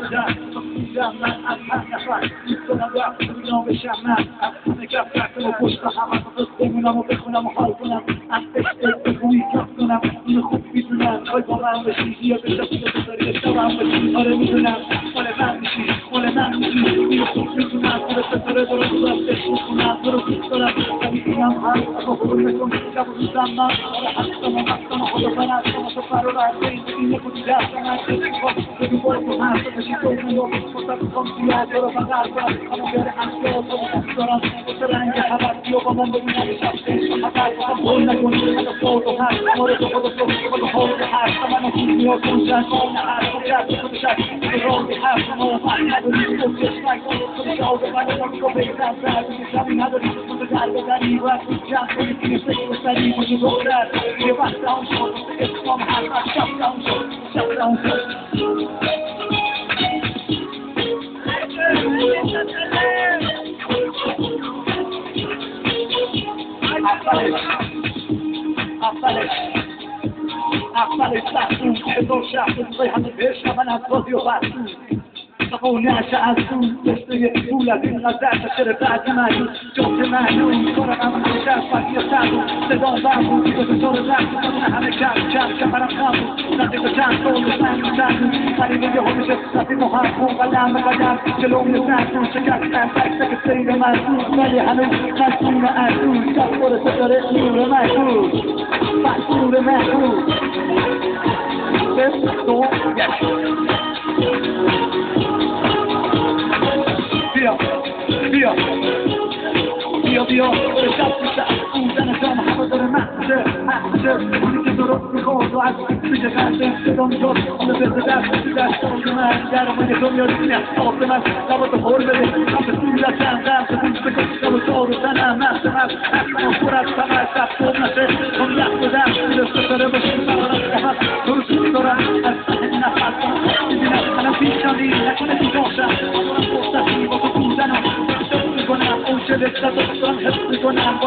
بودن میدم من از هر نفر دوست کنم رفت ببینم بشم من از همه کف رفتم و پشت همه دوست بمونم و بخونم و حال کنم از عشق به خوبی کف کنم اینو خوب میدونم خواهی با من بشی یا بشم که بذاری اشتباه بشی آره میدونم مال من میشی مال من میشی اینو خوب میدونم تو ستاره درست عشق میکنم تو رو دوست دارم و میدونم هم با خود بکن شب و روزم من آره هستم و هستم و خدا من هستم و تو فرار هسته این بگیم خودی دستم هسته بگو باید تو هسته بشی تو کنم مصطفی کن سیاه تو رو فقر کنم اما بیاره اصلا تو رو دارم واسه رنگ حبرتی و با من ببینم شبته حبر کنم بول نکن حالا صوت و هست مورد خود و خود و حول هست منو خوب یا کن جن کن هست و جد خودش هست به راه هست ما فرق نداری تو چشمک خودش آوه من رو بیتن زد زمین نداری خود در بدنی و جمع کنی که فکر بسری بودی دولت یه وقت داون شد اسلام هست شب داون شد شب داون شد اولش لحظون که دو شخص روی همه بشم من از بازی و بحثون قونهش از اون دسته پول از این غزر بشر بعد من جوت معلوم کنم همه شرفتی و سرمون صدا برمون که به طور رفت کنه همه کم برم خمون نزدیک به چند سال بزن میزن قریبه یه همیشه نزدیک و هم قلم به قدم جلو میزن شکستن تک سیر مرسون ولی هنوز مسئول ارزون شب خور ستاره نور محبوب مسئول محبوب دو بیا به شب میشه بودن جام همه داره محشه اونی که درست میخواد و از میشه قلبه صدا میشد اونو بزه دست آز من درمانی تو میاد اینه آز من نبا تو خور بده هم به سوی لسن غم تو بوش بکن شب و دار و زنم نفسم از حسن و خور از سمر سبتون نشه هم یخ بدم میرسه ستاره باشیم بقرم قفت تو رو دوست دارم از سهن نفس کنم میبینم منم پیشانی نکنه تو باشم دارم فرصتی با تو بودنم کنم اون چه لذت دارم حس میکنم